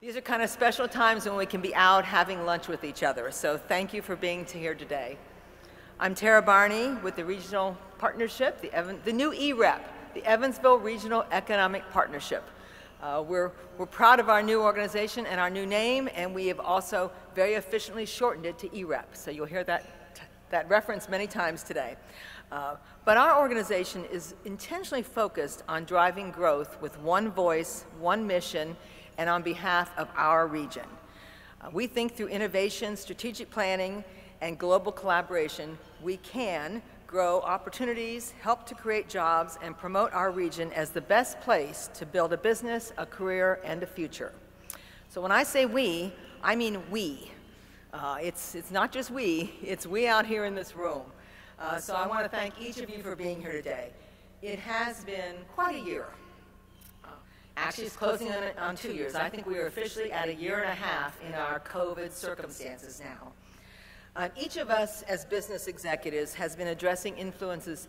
These are kind of special times when we can be out having lunch with each other, so thank you for being here today. I'm Tara Barney with the Regional Partnership, the new EREP, the Evansville Regional Economic Partnership. We're proud of our new organization and our new name, and we have also very efficiently shortened it to EREP, so you'll hear that reference many times today. But our organization is intentionally focused on driving growth with one voice, one mission, and on behalf of our region. We think through innovation, strategic planning, and global collaboration, we can grow opportunities, help to create jobs, and promote our region as the best place to build a business, a career, and a future. So when I say we, I mean we. It's not just we, it's we out here in this room. So I want to thank each of you for being here today. It has been quite a year. Actually, it's closing on 2 years. I think we are officially at a year and a half in our COVID circumstances now. Each of us as business executives has been addressing influences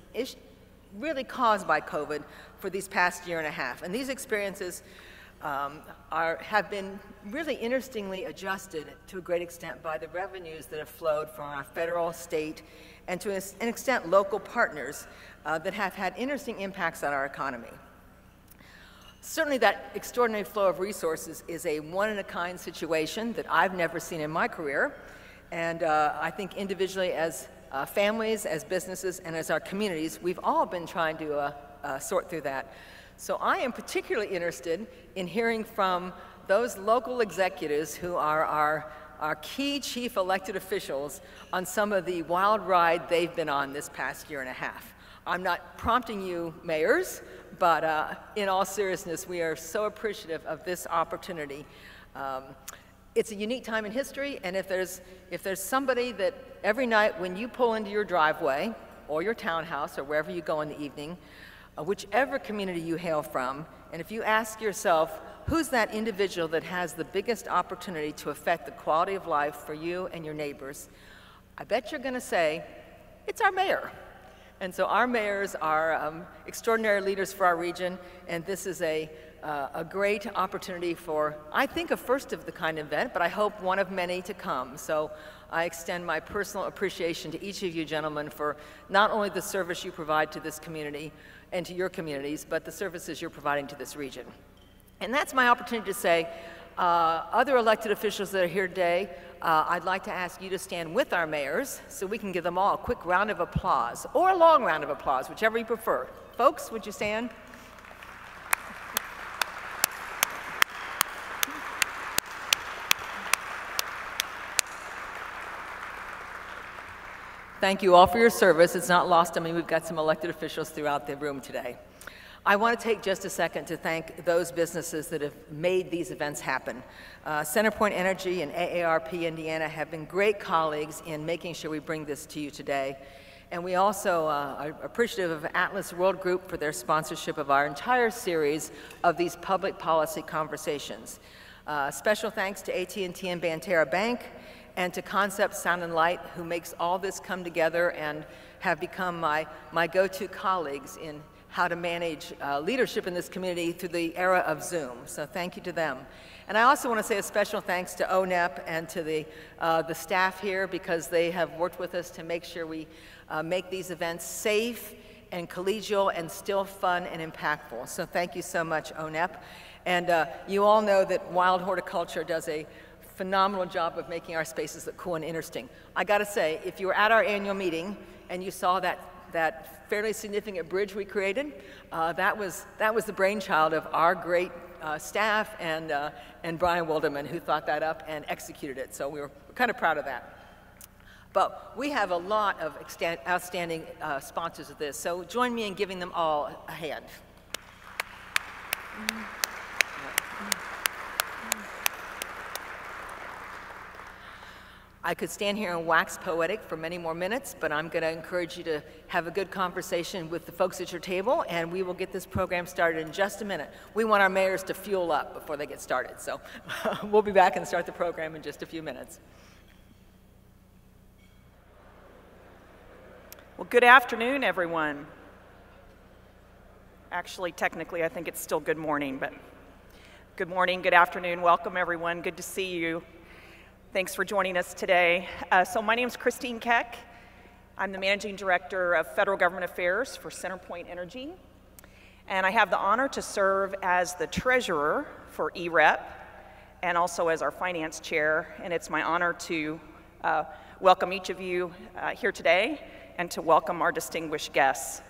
really caused by COVID for these past year and a half. And these experiences have been really interestingly adjusted to a great extent by the revenues that have flowed from our federal, state, and to an extent local partners that have had interesting impacts on our economy. Certainly that extraordinary flow of resources is a one-in-a-kind situation that I've never seen in my career. And I think individually as families, as businesses, and as our communities, we've all been trying to sort through that. So I am particularly interested in hearing from those local executives who are our key chief elected officials on some of the wild ride they've been on this past year and a half. I'm not prompting you, mayors, but in all seriousness, we are so appreciative of this opportunity. It's a unique time in history, and if there's somebody that every night when you pull into your driveway or your townhouse or wherever you go in the evening, whichever community you hail from, and if you ask yourself, who's that individual that has the biggest opportunity to affect the quality of life for you and your neighbors, I bet you're going to say, it's our mayor. And so our mayors are extraordinary leaders for our region, and this is a great opportunity for, I think, a first-of-the-kind event, but I hope one of many to come. So I extend my personal appreciation to each of you gentlemen for not only the service you provide to this community and to your communities, but the services you're providing to this region. And that's my opportunity to say, other elected officials that are here today, I'd like to ask you to stand with our mayors so we can give them all a quick round of applause, or a long round of applause, whichever you prefer. Folks, would you stand? Thank you all for your service. It's not lost on me. We've got some elected officials throughout the room today. I want to take just a second to thank those businesses that have made these events happen. Centerpoint Energy and AARP Indiana have been great colleagues in making sure we bring this to you today. And we also are appreciative of Atlas World Group for their sponsorship of our entire series of these public policy conversations. Special thanks to AT&T and Banterra Bank, and to Concept Sound and Light, who makes all this come together and have become my go-to colleagues in how to manage leadership in this community through the era of Zoom. So thank you to them. And I also want to say a special thanks to ONEP and to the staff here, because they have worked with us to make sure we make these events safe and collegial and still fun and impactful. So thank you so much, ONEP. And you all know that Wild Horticulture does a phenomenal job of making our spaces look cool and interesting. I gotta say, if you were at our annual meeting and you saw that fairly significant bridge we created, that was the brainchild of our great staff and Brian Wilderman, who thought that up and executed it. So we're kind of proud of that. But we have a lot of outstanding sponsors of this, so join me in giving them all a hand. I could stand here and wax poetic for many more minutes, but I'm going to encourage you to have a good conversation with the folks at your table, and we will get this program started in just a minute. We want our mayors to fuel up before they get started, so we'll be back and start the program in just a few minutes. Well, good afternoon, everyone. Actually, technically, I think it's still good morning, but Good morning, good afternoon, welcome everyone, good to see you. Thanks for joining us today. So my name is Christine Keck. I'm the Managing Director of Federal Government Affairs for CenterPoint Energy, and I have the honor to serve as the Treasurer for EREP and also as our Finance Chair, and it's my honor to welcome each of you here today and to welcome our distinguished guests.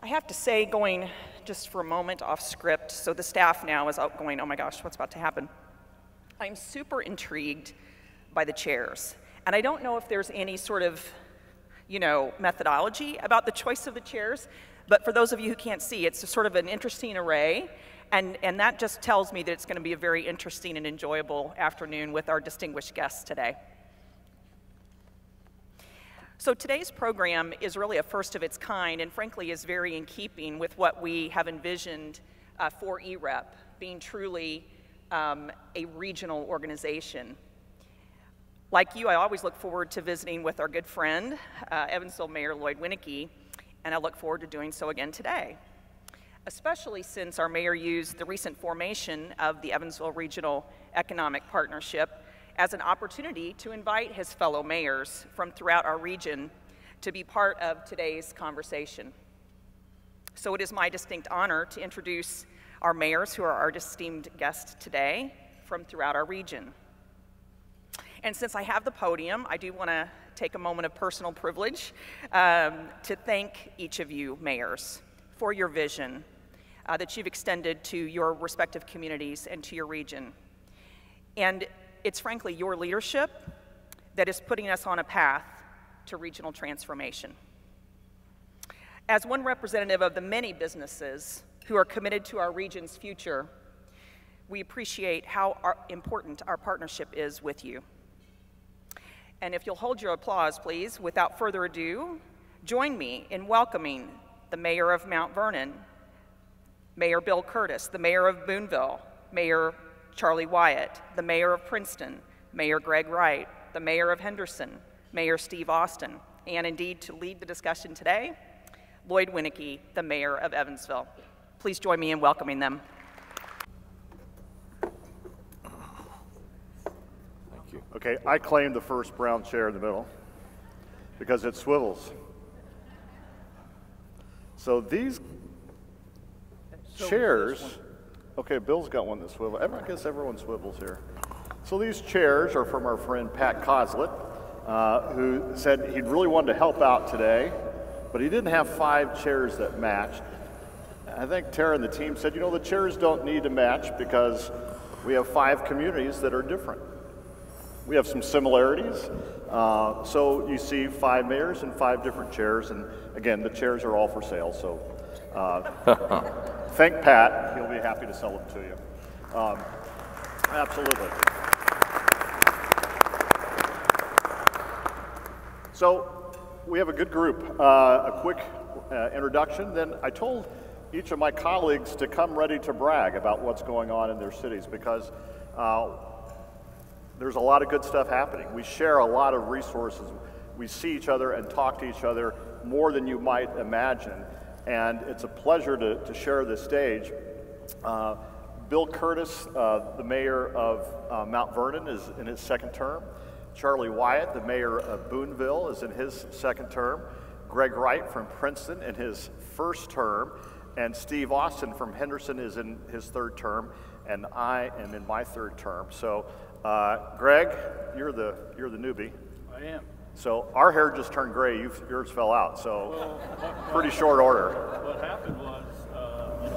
I have to say, going just for a moment off script, so the staff now is out going, oh my gosh, what's about to happen? I'm super intrigued by the chairs, and I don't know if there's any sort of, methodology about the choice of the chairs, but for those of you who can't see, it's sort of an interesting array, and that just tells me that it's going to be a very interesting and enjoyable afternoon with our distinguished guests today. So today's program is really a first of its kind and frankly is very in keeping with what we have envisioned for EREP, being truly a regional organization. Like you, I always look forward to visiting with our good friend, Evansville Mayor Lloyd Winnecke, and I look forward to doing so again today, especially since our mayor used the recent formation of the Evansville Regional Economic Partnership as an opportunity to invite his fellow mayors from throughout our region to be part of today's conversation. So it is my distinct honor to introduce our mayors who are our esteemed guests today from throughout our region. And since I have the podium, I do want to take a moment of personal privilege to thank each of you mayors for your vision that you've extended to your respective communities and to your region. And it's frankly your leadership that is putting us on a path to regional transformation. As one representative of the many businesses who are committed to our region's future, we appreciate how important our partnership is with you. And if you'll hold your applause, please, without further ado, join me in welcoming the Mayor of Mount Vernon, Mayor Bill Curtis, the Mayor of Boonville, Mayor Charlie Wyatt, the Mayor of Princeton, Mayor Greg Wright, the Mayor of Henderson, Mayor Steve Austin, and indeed to lead the discussion today, Lloyd Winnecke, the Mayor of Evansville. Please join me in welcoming them. Thank you. Okay, I claim the first brown chair in the middle because it swivels. So these chairs, okay, Bill's got one that swivels. I guess everyone swivels here. So these chairs are from our friend Pat Coslett, who said he'd really wanted to help out today, but he didn't have 5 chairs that matched. I think Tara and the team said, the chairs don't need to match because we have 5 communities that are different. We have some similarities, so you see 5 mayors and 5 different chairs, and again, the chairs are all for sale, so thank Pat, he'll be happy to sell them to you. Absolutely. So we have a good group. A quick introduction, then I told each of my colleagues to come ready to brag about what's going on in their cities because there's a lot of good stuff happening. We share a lot of resources. We see each other and talk to each other more than you might imagine. And it's a pleasure to share this stage. Bill Curtis, the mayor of Mount Vernon, is in his 2nd term. Charlie Wyatt, the mayor of Boonville, is in his 2nd term. Greg Wright from Princeton in his 1st term. And Steve Austin from Henderson is in his 3rd term. And I am in my 3rd term. So Greg, you're the newbie. I am. So our hair just turned gray, yours fell out, so pretty short order. What happened was,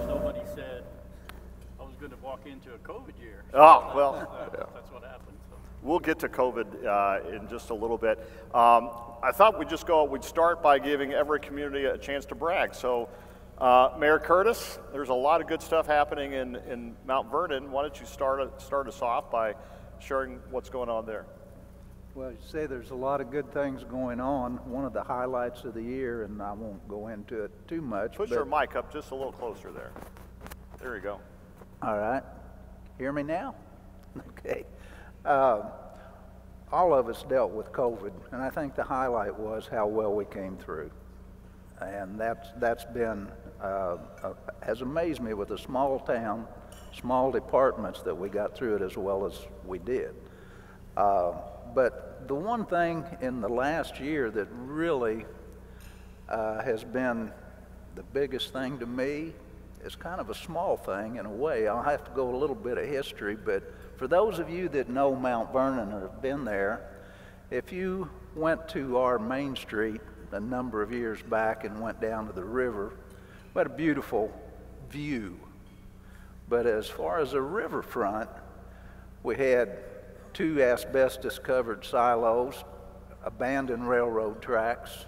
nobody said I was going to walk into a COVID year. Oh, well. That's what happened. So. We'll get to COVID in just a little bit. I thought we'd start by giving every community a chance to brag. So Mayor Curtis, there's a lot of good stuff happening in Mount Vernon. Why don't you start us off by sharing what's going on there? Well, you say there's a lot of good things going on. One of the highlights of the year, and I won't go into it too much. Push your mic up just a little closer there. There you go. All right. Hear me now? Okay. All of us dealt with COVID, and I think the highlight was how well we came through. And that's been, has amazed me with a small town, small departments that we got through it as well as we did. But the one thing in the last year that really has been the biggest thing to me is kind of a small thing in a way. I'll have to go a little bit of history, but for those of you that know Mount Vernon or have been there, if you went to our Main Street a number of years back and went down to the river, we had a beautiful view. But as far as the riverfront, we had 2 asbestos-covered silos, abandoned railroad tracks.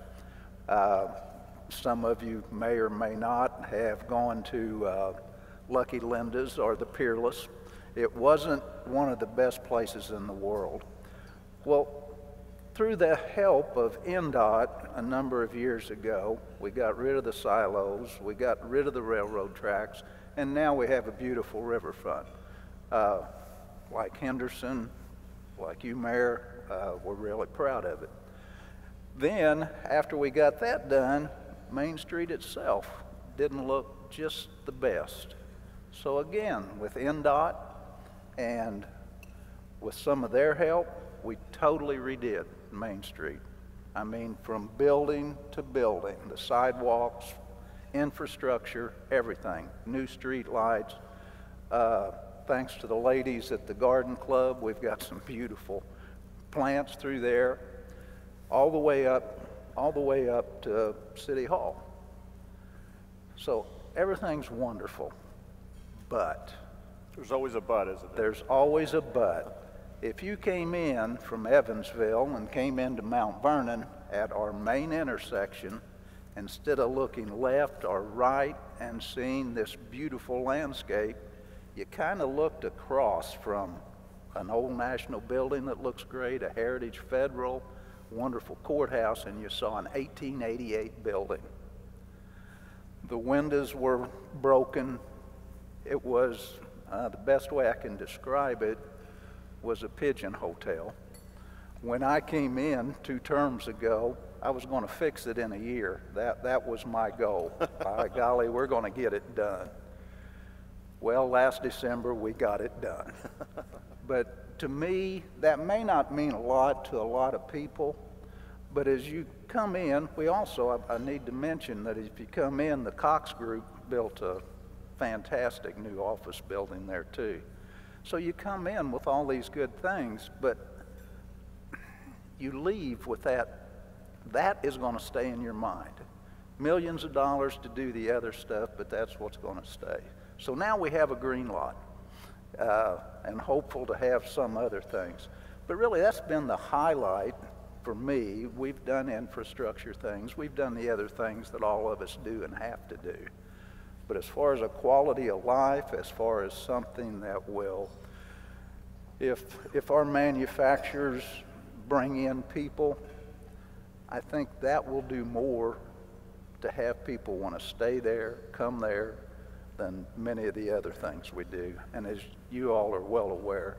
Some of you may or may not have gone to Lucky Linda's or the Peerless. It wasn't one of the best places in the world. Well, through the help of NDOT a number of years ago, we got rid of the silos, we got rid of the railroad tracks, and now we have a beautiful riverfront. Like Henderson, like you, Mayor, we're really proud of it. Then, after we got that done, Main Street itself didn't look just the best. So again, with NDOT and with some of their help, we totally redid Main Street. I mean, from building to building, the sidewalks, infrastructure, everything, new street lights. Thanks to the ladies at the Garden Club, we've got some beautiful plants through there, all the way up to City Hall. So everything's wonderful, but There's always a but, isn't there? there's always a but. If you came in from Evansville and came into Mount Vernon at our main intersection, instead of looking left or right and seeing this beautiful landscape, you kind of looked across from an old national building that looks great, a Heritage Federal, wonderful courthouse, and you saw an 1888 building. The windows were broken. It was, the best way I can describe it, was a pigeon hotel. When I came in 2 terms ago, I was going to fix it in a year. That was my goal. By golly, we're going to get it done. Well, last December, we got it done. But to me, that may not mean a lot to a lot of people, but as you come in, we also, I need to mention that if you come in, the Cox Group built a fantastic new office building there too. So you come in with all these good things, but you leave with that is going to stay in your mind. Millions of dollars to do the other stuff, but that's what's going to stay. So now we have a green lot, and hopeful to have some other things. But really, that's been the highlight for me. We've done infrastructure things. We've done the other things that all of us do and have to do. But as far as a quality of life, as far as something that will, if our manufacturers bring in people, I think that will do more to have people want to stay there, come there, than many of the other things we do. And as you all are well aware,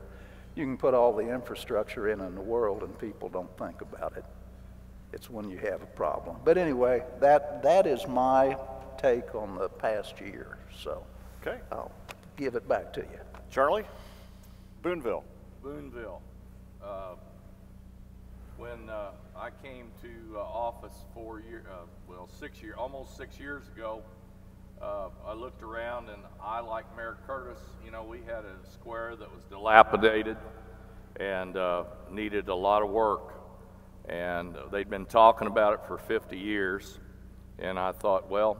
you can put all the infrastructure in the world and people don't think about it. It's when you have a problem. But anyway, that is my take on the past year. So Okay. I'll give it back to you. Charlie? Boonville. Boonville. When I came to office 6 years ago, I looked around and I, like Mayor Curtis, we had a square that was dilapidated and needed a lot of work. And they'd been talking about it for 50 years. And I thought, well,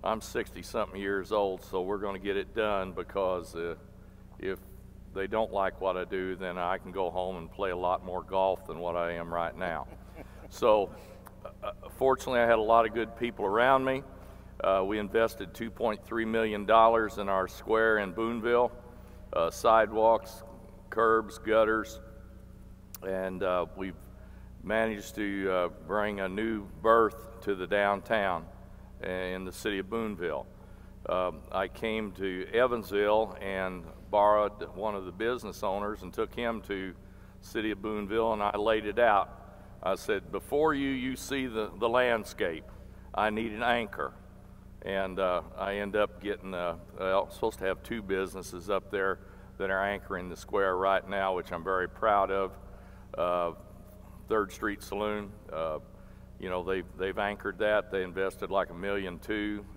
I'm 60-something years old, so we're going to get it done, because if they don't like what I do, then I can go home and play a lot more golf than what I am right now. So fortunately, I had a lot of good people around me. We invested $2.3 million in our square in Boonville, sidewalks, curbs, gutters, and we've managed to bring a new birth to the downtown in the city of Boonville. I came to Evansville and borrowed one of the business owners and took him to city of Boonville, and I laid it out. I said, before you see the landscape, I need an anchor. And I end up getting, well, supposed to have 2 businesses up there that are anchoring the square right now, which I'm very proud of. 3rd Street Saloon, you know, they've anchored that. They invested like $1.2 million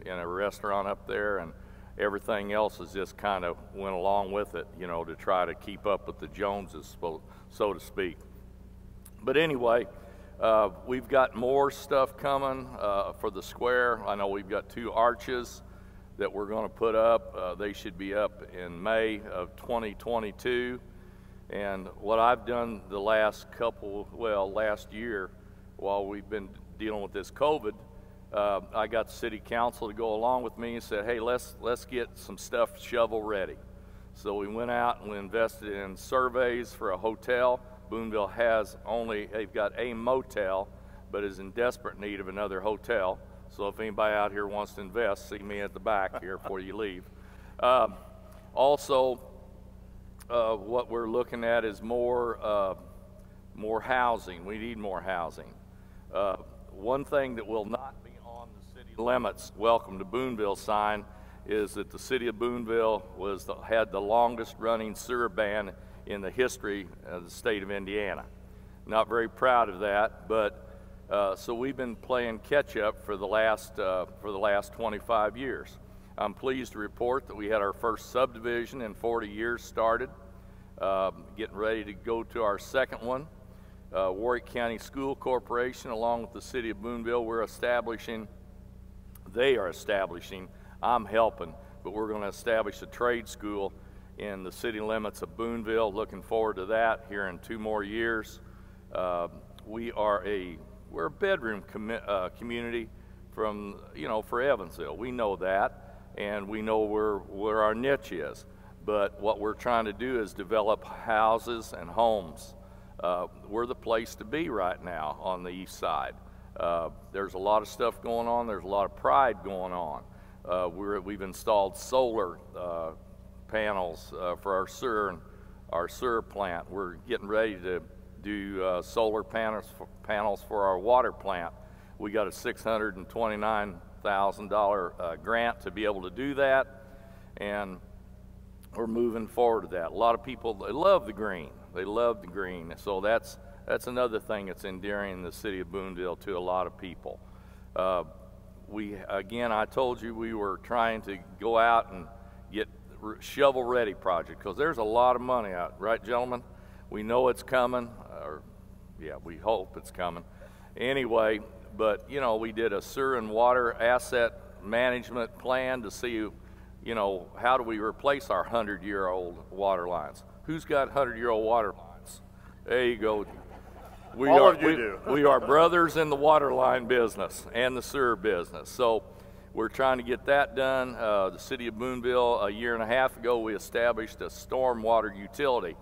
in a restaurant up there, and everything else has just kind of went along with it, you know, to try to keep up with the Joneses, so to speak. But anyway, we've got more stuff coming for the square. I know we've got 2 arches that we're going to put up. They should be up in May of 2022. And what I've done the last last year, while we've been dealing with this COVID, I got the city council to go along with me and said, hey, let's get some stuff shovel ready. So we went out and we invested in surveys for a hotel. Boonville they've got a motel, but is in desperate need of another hotel. So if anybody out here wants to invest, see me at the back here before you leave. Also, what we're looking at is more housing. We need more housing. One thing that will not be on the city limits, welcome to Boonville sign, is that the city of Boonville had the longest running sewer ban in the history of the state of Indiana. Not very proud of that, but so we've been playing catch up for the last 25 years. I'm pleased to report that we had our first subdivision in 40 years started, getting ready to go to our second one. Warwick County School Corporation, along with the city of Boonville, they are establishing, I'm helping, but we're going to establish a trade school in the city limits of Boonville. Looking forward to that here in 2 more years. We're a bedroom community for Evansville. We know that, and we know where our niche is. But what we're trying to do is develop houses and homes. We're the place to be right now on the east side. There's a lot of stuff going on. There's a lot of pride going on. We've installed solar panels for our sewer plant. We're getting ready to do solar panels for our water plant. We got a $629,000 grant to be able to do that, and we're moving forward to that. A lot of people, they love the green. They love the green. So that's another thing that's endearing in the city of Boonville to a lot of people. Again, I told you we were trying to go out and get shovel-ready project, because there's a lot of money out, right, gentlemen? We know it's coming, we hope it's coming. Anyway, but you know, we did a sewer and water asset management plan to see, you know, how do we replace our 100-year-old water lines? Who's got 100-year-old water lines? There you go. We are brothers in the water line business and the sewer business. So we're trying to get that done. The city of Boonville, a year and a half ago, we established a stormwater utility.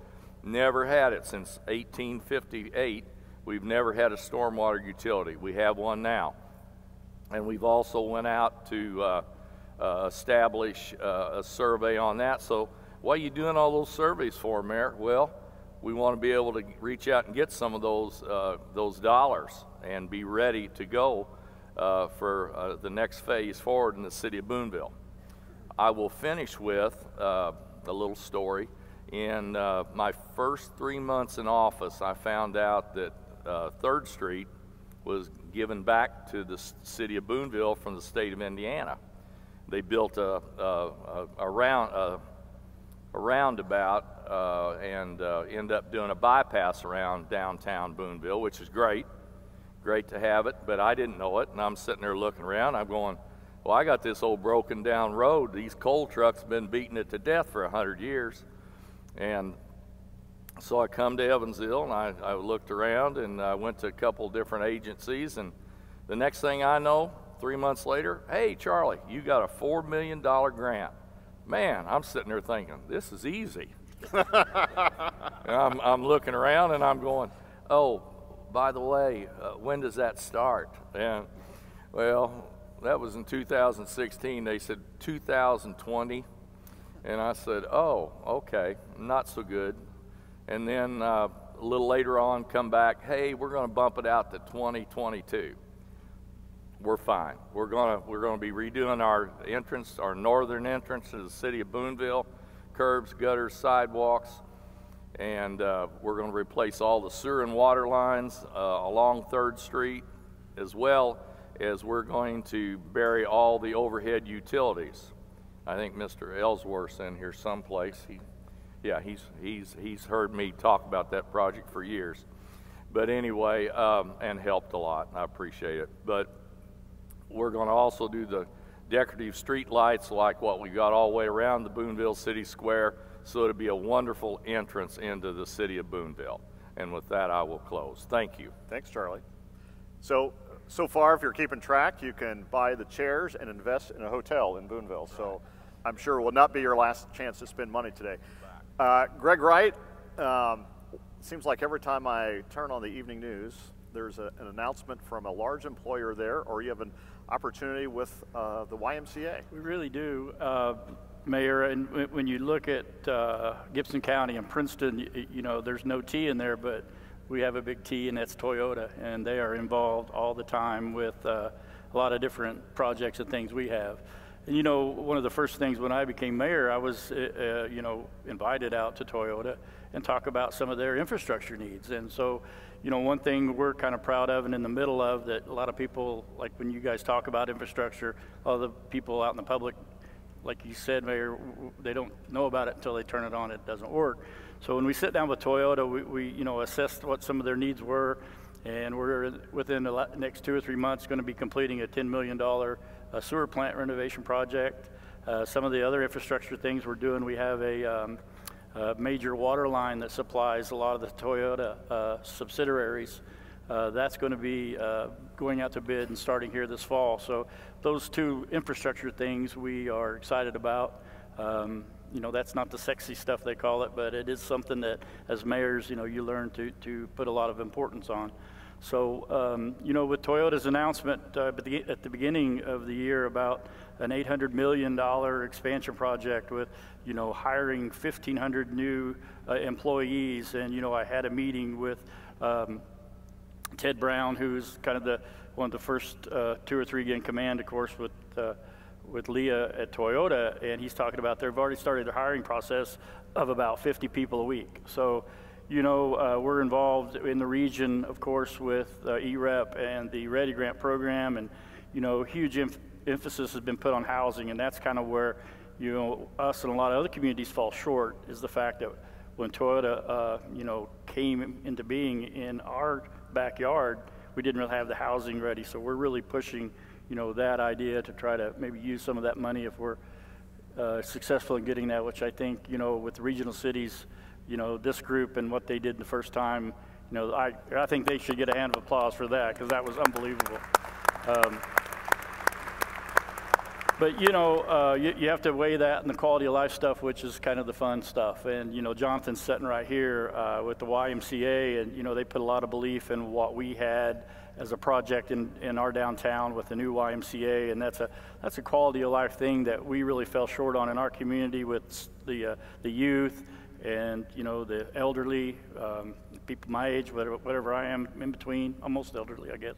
Never had it since 1858. We've never had a stormwater utility. We have one now. And we've also went out to establish a survey on that. So what are you doing all those surveys for, Mayor? Well, we want to be able to reach out and get some of those dollars and be ready to go for the next phase forward in the city of Boonville. I will finish with a little story. In my first 3 months in office, I found out that 3rd Street was given back to the city of Boonville from the state of Indiana. They built a roundabout and end up doing a bypass around downtown Boonville, which is great to have it, but I didn't know it, and I'm sitting there looking around. I'm going, well, I got this old broken down road. These coal trucks have been beating it to death for 100 years. And so I come to Evansville, and I looked around, and I went to a couple different agencies, and the next thing I know, 3 months later, hey, Charlie, you got a $4 million grant. Man, I'm sitting there thinking, this is easy. I'm looking around, and I'm going, oh, by the way, when does that start? And, well, that was in 2016. They said 2020. And I said, oh, okay, not so good. And then a little later on, come back, hey, we're going to bump it out to 2022. we're fine. We're gonna be redoing our entrance, our northern entrance to the city of Boonville, curbs, gutters, sidewalks, and we're going to replace all the sewer and water lines along 3rd Street, as well as we're going to bury all the overhead utilities. I think Mr. Ellsworth's in here someplace. He's heard me talk about that project for years. But anyway, and helped a lot. I appreciate it. But we're going to also do the decorative street lights like what we got all the way around the Boonville City Square, so it'll be a wonderful entrance into the city of Boonville. And with that, I will close. Thank you. Thanks, Charlie. So far, if you're keeping track, you can buy the chairs and invest in a hotel in Boonville. So I'm sure it will not be your last chance to spend money today. Greg Wright, seems like every time I turn on the evening news, there's an announcement from a large employer there, or you have an opportunity with the YMCA. We really do, Mayor, and when you look at Gibson County and Princeton, you know, there's no T in there, but we have a big T, and that's Toyota, and they are involved all the time with a lot of different projects and things we have. And you know, one of the first things when I became mayor, I was, you know, invited out to Toyota and talk about some of their infrastructure needs. And so, you know, one thing we're kind of proud of and in the middle of that a lot of people, like when you guys talk about infrastructure, all the people out in the public, like you said, Mayor, they don't know about it until they turn it on, it doesn't work. So when we sit down with Toyota, we you know, assessed what some of their needs were, and we're within the next 2 or 3 months going to be completing a $10 million sewer plant renovation project. Some of the other infrastructure things we're doing, we have a major water line that supplies a lot of the Toyota subsidiaries. That's going to be going out to bid and starting here this fall. So those 2 infrastructure things we are excited about. You know, that's not the sexy stuff they call it, but it is something that as mayors, you know, you learn to put a lot of importance on. So, you know, with Toyota's announcement at the beginning of the year about an $800 million expansion project with, you know, hiring 1,500 new employees, and, you know, I had a meeting with Ted Brown, who's kind of one of the first 2 or 3 in command, of course, with Leah at Toyota, and he's talking about they've already started a hiring process of about 50 people a week. So, you know, we're involved in the region, of course, with EREP and the Ready Grant program, and, you know, huge emphasis has been put on housing, and that's kind of where, you know, us and a lot of other communities fall short, is the fact that when Toyota, you know, came into being in our backyard, we didn't really have the housing ready. So we're really pushing, you know, that idea to try to maybe use some of that money if we're successful in getting that, which I think, you know, with the regional cities, you know, this group and what they did the first time, you know, I think they should get a hand of applause for that, because that was unbelievable. But, you know, you have to weigh that and the quality of life stuff, which is kind of the fun stuff. And, you know, Jonathan's sitting right here with the YMCA, and, you know, they put a lot of belief in what we had as a project in our downtown with the new YMCA, and that's a quality of life thing that we really fell short on in our community with the youth and, you know, the elderly, people my age, whatever I am, in between, almost elderly, I guess.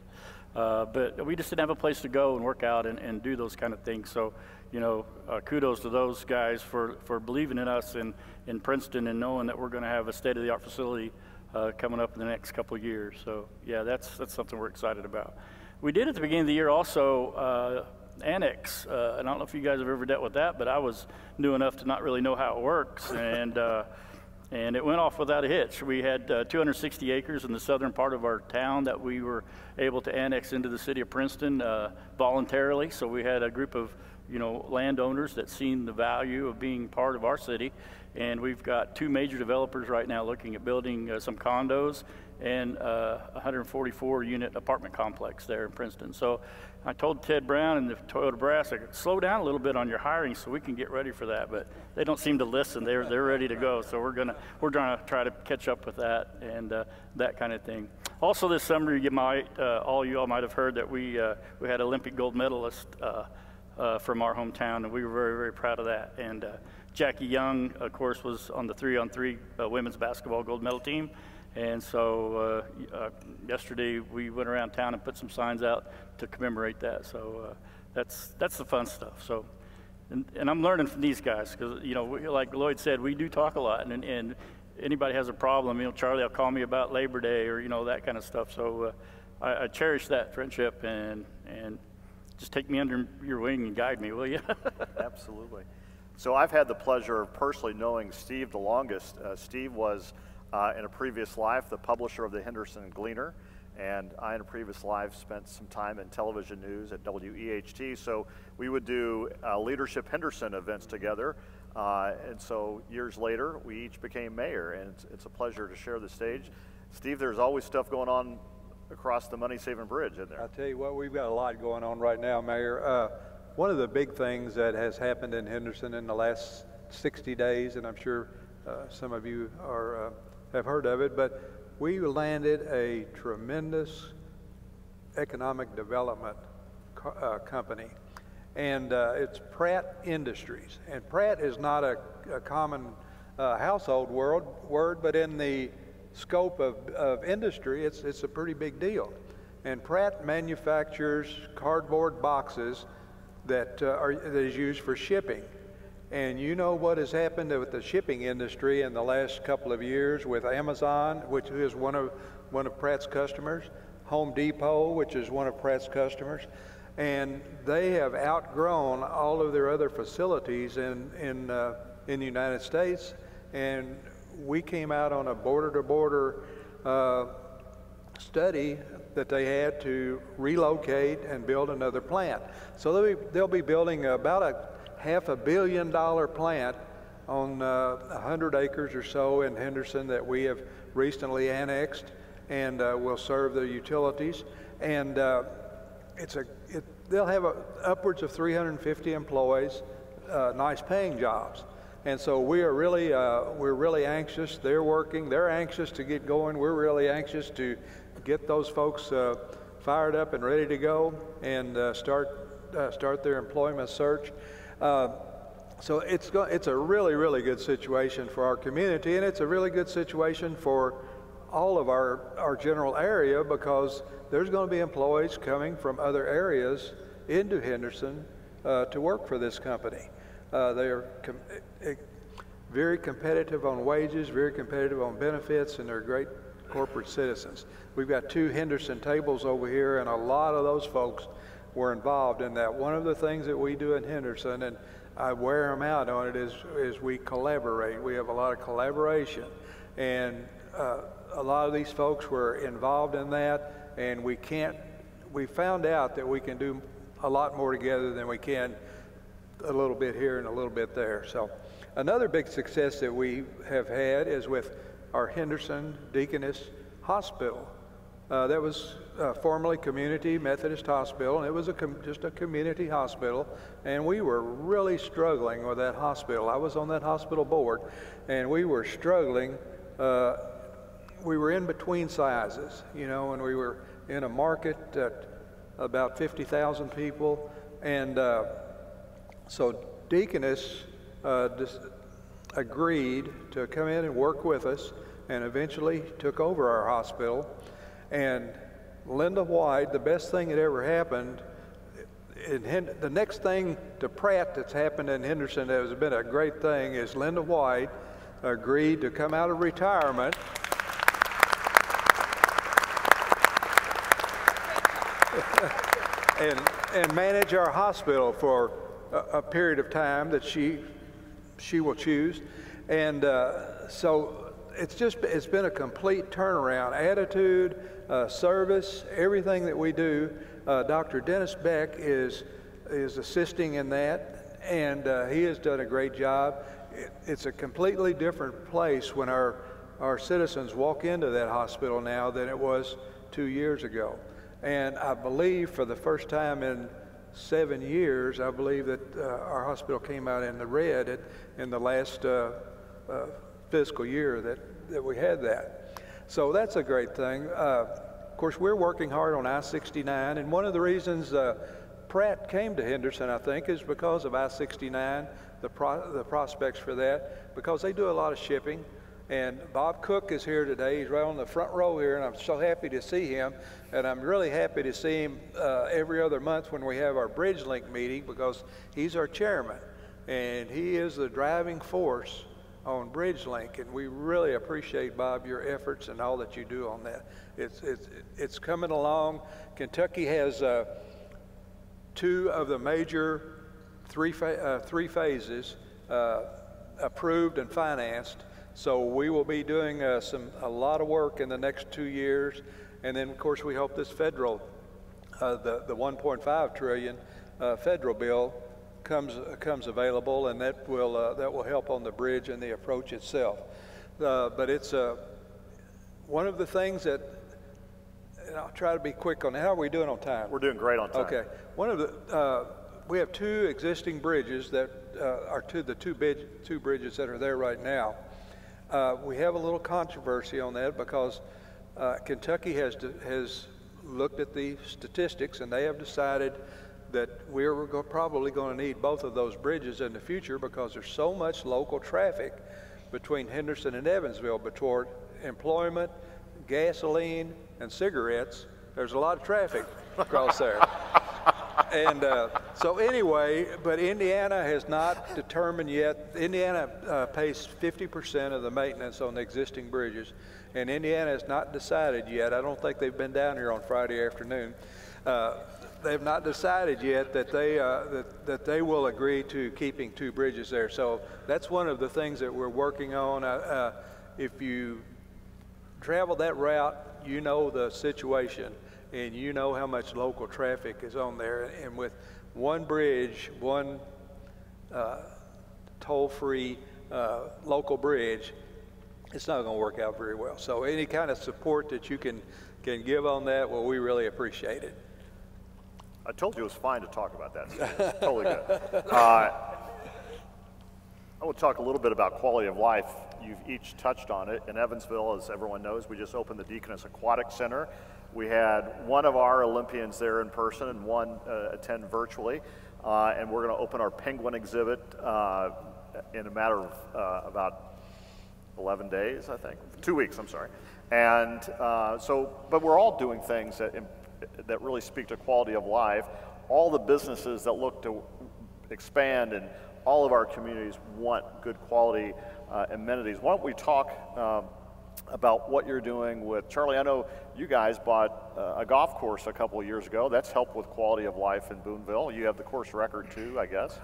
But we just didn't have a place to go and work out and do those kind of things. So, you know, kudos to those guys for believing in us in Princeton and knowing that we're going to have a state-of-the-art facility coming up in the next couple of years. So, yeah, that's something we're excited about. We did at the beginning of the year also annex. I don't know if you guys have ever dealt with that, but I was new enough to not really know how it works, and it went off without a hitch. We had 260 acres in the southern part of our town that we were able to annex into the city of Princeton voluntarily. So we had a group of, you know, landowners that seen the value of being part of our city. And we've got 2 major developers right now looking at building some condos and a 144-unit apartment complex there in Princeton. So I told Ted Brown and the Toyota brass, I could slow down a little bit on your hiring so we can get ready for that. But they don't seem to listen. They're ready to go. So we're gonna try to catch up with that and that kind of thing. Also this summer, you might all might have heard that we had Olympic gold medalist from our hometown, and we were very, very proud of that. And Jackie Young, of course, was on the 3-on-3 women's basketball gold medal team, And so yesterday we went around town and put some signs out to commemorate that. So that's the fun stuff. So, and I'm learning from these guys because, you know, like Lloyd said, we do talk a lot, and anybody has a problem, you know, Charlie will call me about Labor Day or, you know, that kind of stuff. So I cherish that friendship, and just take me under your wing and guide me, will you? Absolutely. So I've had the pleasure of personally knowing Steve the longest. Steve was, in a previous life, the publisher of the Henderson Gleaner, and I, in a previous life, spent some time in television news at WEHT. So we would do Leadership Henderson events together. And so years later, we each became mayor, and it's a pleasure to share the stage. Steve, there's always stuff going on across the money-saving bridge in there. I'll tell you what, we've got a lot going on right now, Mayor. One of the big things that has happened in Henderson in the last 60 days, and I'm sure some of you have heard of it, but we landed a tremendous economic development company. And it's Pratt Industries. And Pratt is not a common household word, but in the scope of industry, it's a pretty big deal. And Pratt manufactures cardboard boxes that is used for shipping. And you know what has happened with the shipping industry in the last couple of years with Amazon, which is one of Pratt's customers, Home Depot, which is one of Pratt's customers. And they have outgrown all of their other facilities in the United States. And we came out on a border-to-border study that they had to relocate and build another plant. So they'll be building about a $500 million plant on 100 acres or so in Henderson that we have recently annexed, and will serve the utilities. And they'll have upwards of 350 employees, nice paying jobs. And so we're really anxious. They're anxious to get going. We're really anxious to get those folks fired up and ready to go and start their employment search. So it's a really, really good situation for our community, and it's a really good situation for all of our general area, because there's going to be employees coming from other areas into Henderson to work for this company. They're very competitive on wages, very competitive on benefits, and they're great corporate citizens. We've got 2 Henderson tables over here, and a lot of those folks were involved in that. One of the things that we do in Henderson, and I wear them out on it, is we collaborate. We have a lot of collaboration, and a lot of these folks were involved in that, and we found out that we can do a lot more together than we can a little bit here and a little bit there. So another big success that we have had is with our Henderson Deaconess Hospital. That was formerly Community Methodist Hospital, and it was just a community hospital, and we were really struggling with that hospital. I was on that hospital board, and we were struggling. We were in between sizes, you know, and we were in a market at about 50,000 people, and so Deaconess just agreed to come in and work with us, and eventually took over our hospital. And Linda White, the best thing that ever happened, the next thing to Pratt that's happened in Henderson that has been a great thing is Linda White agreed to come out of retirement and manage our hospital for a period of time that she will choose. And so it's been a complete turnaround. Attitude, service, everything that we do. Dr. Dennis Beck is assisting in that, and he has done a great job. It's a completely different place when our citizens walk into that hospital now than it was 2 years ago. And I believe for the first time in 7 years, I believe that our hospital came out in the red in the last fiscal year that we had that. So that's a great thing. Of course, we're working hard on I-69, and one of the reasons Pratt came to Henderson, I think, is because of I-69, the prospects for that, because they do a lot of shipping. And Bob Cook is here today. He's right on the front row here, and I'm so happy to see him. And I'm really happy to see him every other month when we have our Bridge Link meeting, because he's our chairman. And he is the driving force on Bridge Link. And we really appreciate, Bob, your efforts and all that you do on that. It's coming along. Kentucky has 2 of the major three phases approved and financed. So we will be doing a lot of work in the next 2 years. And then, of course, we hope this federal, the 1.5 trillion federal bill comes available, and that will help on the bridge and the approach itself. But it's one of the things that, and I'll try to be quick on it. How are we doing on time? We're doing great on time. Okay. One of the we have 2 existing bridges that are the two bridges that are there right now. We have a little controversy on that because Kentucky has looked at the statistics, and they have decided that we're probably going to need both of those bridges in the future because there's so much local traffic between Henderson and Evansville, between employment, gasoline, and cigarettes. There's a lot of traffic across there. And so anyway, but Indiana has not determined yet. Indiana pays 50% of the maintenance on the existing bridges, and Indiana has not decided yet. I don't think they've been down here on Friday afternoon. They've not decided yet that they will agree to keeping 2 bridges there. So that's one of the things that we're working on. If you travel that route, you know the situation, and you know how much local traffic is on there. And with one bridge, one toll-free local bridge, it's not going to work out very well. So any kind of support that you can give on that, well, we really appreciate it. I told you it was fine to talk about that. It's totally good. I want to talk a little bit about quality of life. You've each touched on it. In Evansville, as everyone knows, we just opened the Deaconess Aquatic Center. We had one of our Olympians there in person and one attend virtually. And we're going to open our penguin exhibit in a matter of about 11 days, I think. 2 weeks, I'm sorry. And but we're all doing things that really speak to quality of life. All the businesses that look to expand and all of our communities want good quality amenities. Why don't we talk about what you're doing with Charlie? I know you guys bought a golf course a couple of years ago. That's helped with quality of life in Boonville. You have the course record too, I guess.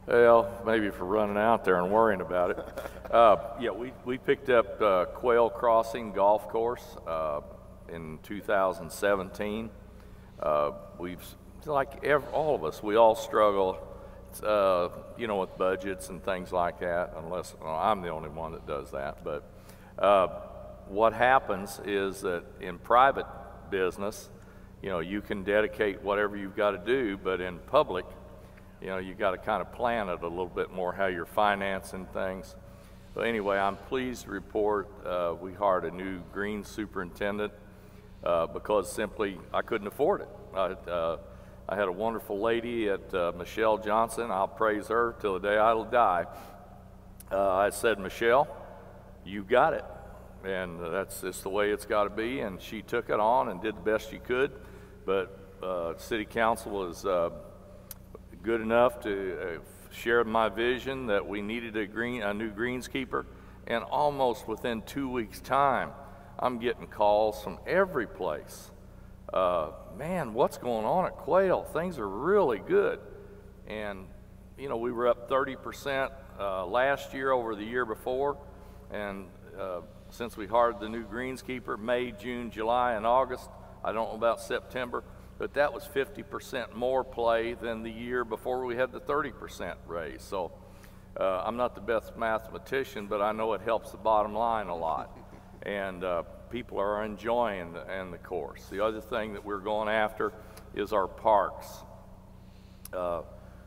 Well, maybe for running out there and worrying about it. Yeah, we picked up Quail Crossing Golf Course in 2017. We've, like all of us, we all struggle, you know, with budgets and things like that, unless I'm the only one that does that. But what happens is that in private business, you know, you can dedicate whatever you've got to do, but in public, you know, you got to kind of plan it a little bit more, how you're financing things. But anyway, I'm pleased to report we hired a new green superintendent because simply I couldn't afford it. I had a wonderful lady at Michelle Johnson. I'll praise her till the day I'll die. I said, Michelle, you got it. And that's just the way it's got to be. And she took it on and did the best she could. But City Council was good enough to share my vision that we needed a new greenskeeper. And almost within 2 weeks' time, I'm getting calls from every place. Man, what's going on at Quail? Things are really good. And, you know, we were up 30% last year over the year before. And since we hired the new greenskeeper, May, June, July, and August, I don't know about September, but that was 50% more play than the year before we had the 30% raise. So I'm not the best mathematician, but I know it helps the bottom line a lot. And people are enjoying the course. The other thing that we're going after is our parks.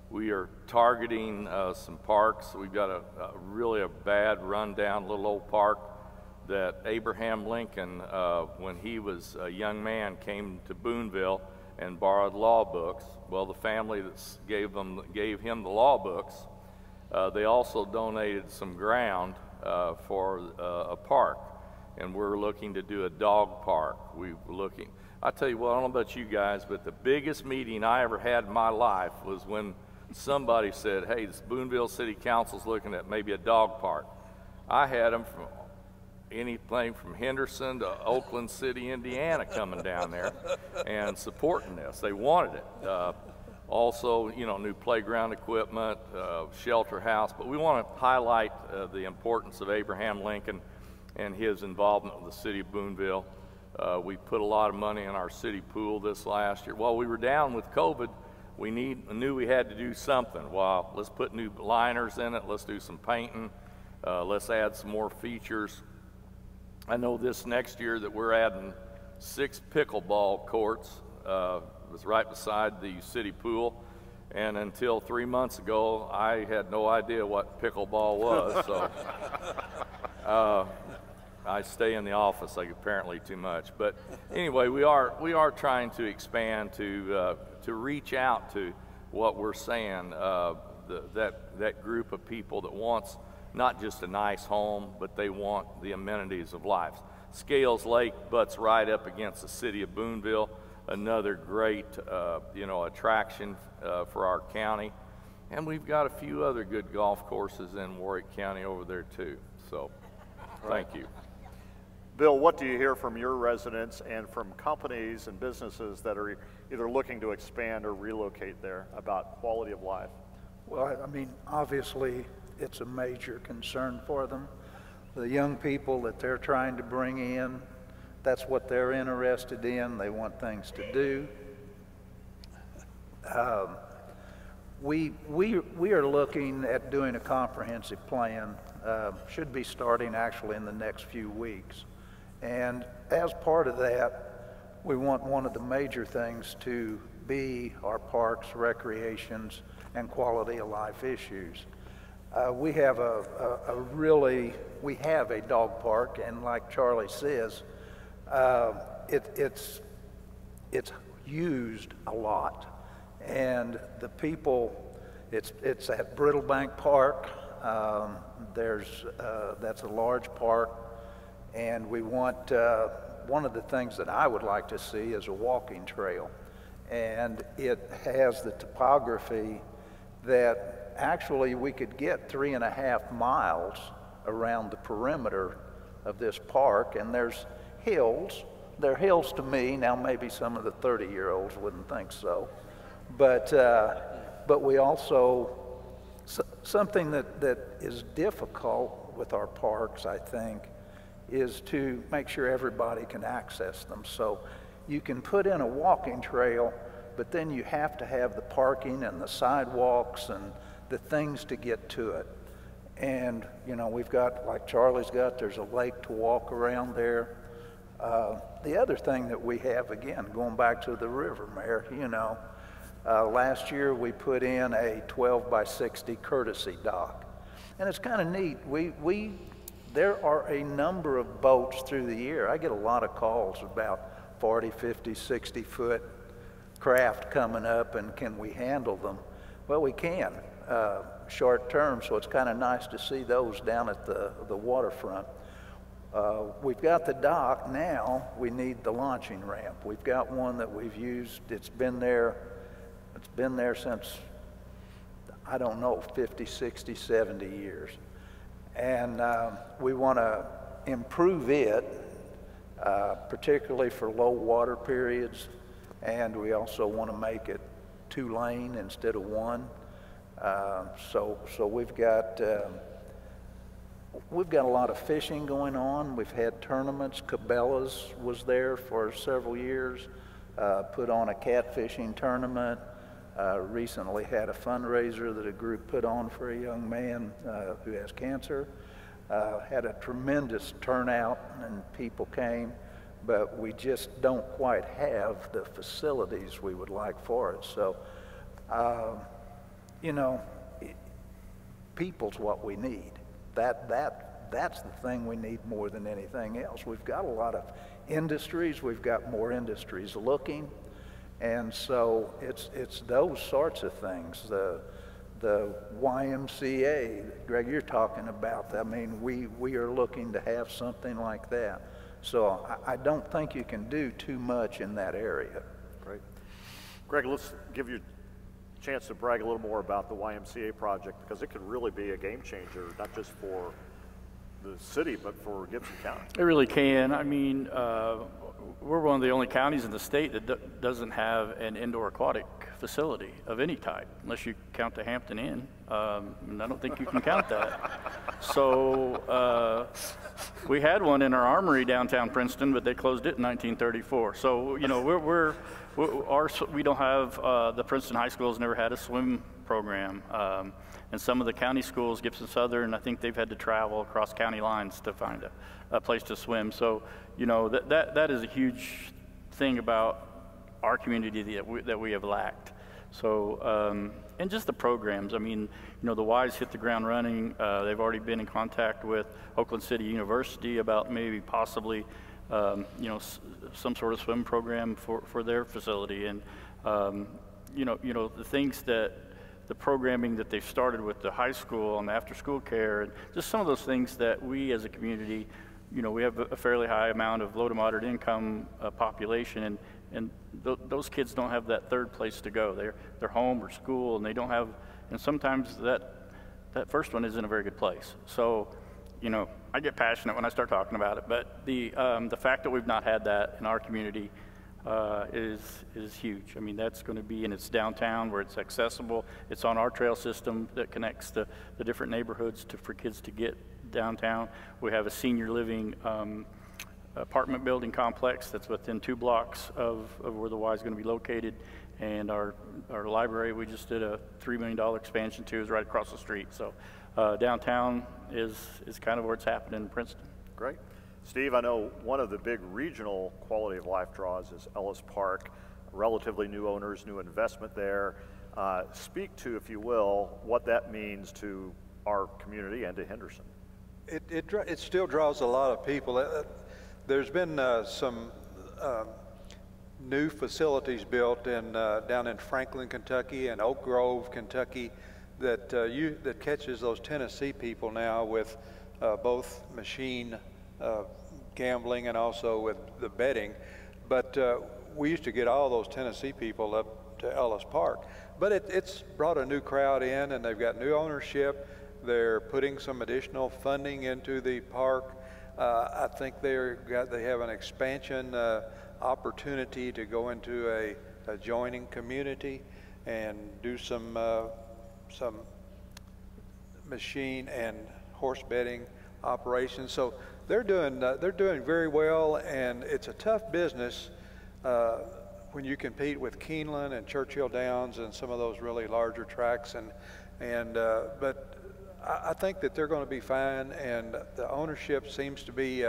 We are targeting some parks. We've got really a bad rundown little old park that Abraham Lincoln, when he was a young man, came to Boonville and borrowed law books. Well, the family that gave him the law books, they also donated some ground for a park, and we're looking to do a dog park. I tell you what, I don't know about you guys, but the biggest meeting I ever had in my life was when somebody said, hey, this Boonville City Council's looking at maybe a dog park. I had them from anything from Henderson to Oakland City, Indiana coming down there and supporting this. They wanted it. Also, you know, new playground equipment, shelter house, but we want to highlight the importance of Abraham Lincoln and his involvement with the city of Boonville. We put a lot of money in our city pool this last year. While we were down with COVID, we knew we had to do something. Well, let's put new liners in it, let's do some painting, let's add some more features. I know this next year that we're adding 6 pickleball courts. It was right beside the city pool, and until 3 months ago, I had no idea what pickleball was, so I stay in the office like apparently too much. But anyway, we are trying to expand to reach out to what we're saying, that group of people that wants not just a nice home, but they want the amenities of life. Scales Lake butts right up against the city of Boonville, another great attraction for our county. And we've got a few other good golf courses in Warwick County over there too. So thank you. Bill, what do you hear from your residents and from companies and businesses that are either looking to expand or relocate there about quality of life? Well, I mean, obviously, it's a major concern for them. The young people that they're trying to bring in, that's what they're interested in. They want things to do. We are looking at doing a comprehensive plan, should be starting actually in the next few weeks. And as part of that, we want one of the major things to be our parks, recreations, and quality of life issues. We have we have a dog park, and like Charlie says, it's used a lot, and the people, it's at Brittlebank Park. That's a large park, and we want one of the things that I would like to see is a walking trail, and it has the topography that actually we could get 3.5 miles around the perimeter of this park, and there's hills. They're hills to me. Now maybe some of the 30-year-olds wouldn't think so, but we also, something that is difficult with our parks, I think, is to make sure everybody can access them. So you can put in a walking trail, but then you have to have the parking and the sidewalks and the things to get to it. And, you know, we've got, like Charlie's got, there's a lake to walk around there. The other thing that we have, again, going back to the river, Mayor, you know, last year we put in a 12 by 60 courtesy dock. And it's kind of neat. There are a number of boats through the year. I get a lot of calls about 40, 50, 60-foot craft coming up, and can we handle them? Well, we can, short term, so it's kind of nice to see those down at the waterfront. We've got the dock now. We need the launching ramp. We've got one that we've used. It's been there since, I don't know, 50, 60, 70 years. And we want to improve it, particularly for low water periods. And we also want to make it 2-lane instead of 1. So we've got a lot of fishing going on. We've had tournaments. Cabela's was there for several years, put on a catfishing tournament. Recently had a fundraiser that a group put on for a young man who has cancer. Had a tremendous turnout and people came, but we just don't quite have the facilities we would like for it. So, you know, people's what we need. That's the thing we need more than anything else. We've got a lot of industries. We've got more industries looking. And so it's those sorts of things. the YMCA, Greg, you're talking about. I mean, we are looking to have something like that. So I don't think you can do too much in that area. Great. Greg, let's give you a chance to brag a little more about the YMCA project, because it could really be a game changer, not just for the city, but for Gibson County. It really can. I mean, we're one of the only counties in the state that doesn't have an indoor aquatic facility of any type, unless you count the Hampton Inn. And I don't think you can count that. So we had one in our armory downtown Princeton, but they closed it in 1934. So, you know, we don't have, the Princeton High School's never had a swim program. And some of the county schools, Gibson Southern, I think they've had to travel across county lines to find a place to swim. So, you know, that is a huge thing about our community that we have lacked. So, and just the programs. I mean, you know, the Ys hit the ground running. They've already been in contact with Oakland City University about maybe possibly, you know, some sort of swim program for their facility. And, you know, the things that, the programming that they've started with the high school and the after-school care, and just some of those things that we as a community, you know, we have a fairly high amount of low to moderate income population, and those kids don't have that third place to go. They're home or school, and they don't have, and sometimes that first one isn't a very good place. So, you know, I get passionate when I start talking about it, but the fact that we've not had that in our community is huge. I mean, that's going to be, and it's downtown where it's accessible. It's on our trail system that connects the different neighborhoods for kids to get downtown. We have a senior living apartment building complex that's within 2 blocks of where the Y is going to be located. And our library, we just did a $3 million expansion to, is right across the street. So downtown is kind of where it's happening in Princeton. Great. Steve, I know one of the big regional quality of life draws is Ellis Park, relatively new owners, new investment there. Speak to, if you will, what that means to our community and to Henderson. It still draws a lot of people. There's been some new facilities built down in Franklin, Kentucky, and Oak Grove, Kentucky, that catches those Tennessee people now with both machine gambling and also with the betting. But we used to get all those Tennessee people up to Ellis Park. But it's brought a new crowd in, and they've got new ownership. They're putting some additional funding into the park. I think they have an expansion opportunity to go into a adjoining community and do some machine and horse betting operations. So they're doing very well, and it's a tough business when you compete with Keeneland and Churchill Downs and some of those really larger tracks. But I think that they're going to be fine, and the ownership seems to be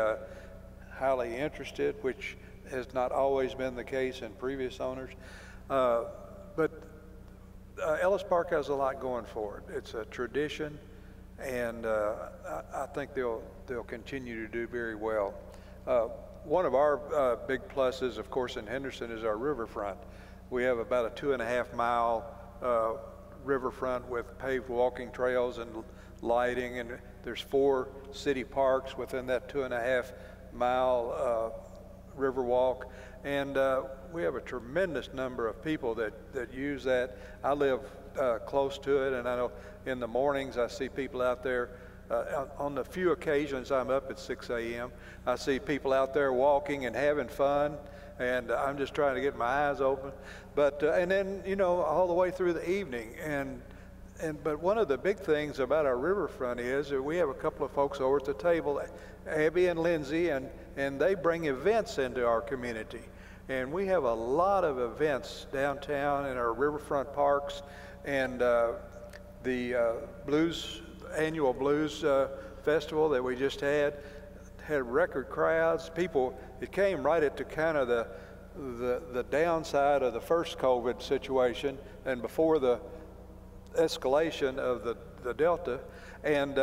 highly interested, which has not always been the case in previous owners. But Ellis Park has a lot going for it. It's a tradition, and I think they'll continue to do very well. One of our big pluses, of course, in Henderson is our riverfront. We have about a 2.5 mile riverfront with paved walking trails and lighting, and there's 4 city parks within that 2.5 mile river walk, and we have a tremendous number of people that use that. I live close to it, and I know in the mornings I see people out there. On the few occasions I'm up at 6 a.m., I see people out there walking and having fun, and I'm just trying to get my eyes open. But and then, you know, all the way through the evening. But one of the big things about our riverfront is that we have a couple of folks over at the table, Abby and Lindsay, and they bring events into our community. And we have a lot of events downtown in our riverfront parks, and the annual blues festival that we just had record crowds. People, it came right at the kind of the downside of the first COVID situation and before the escalation of the Delta, and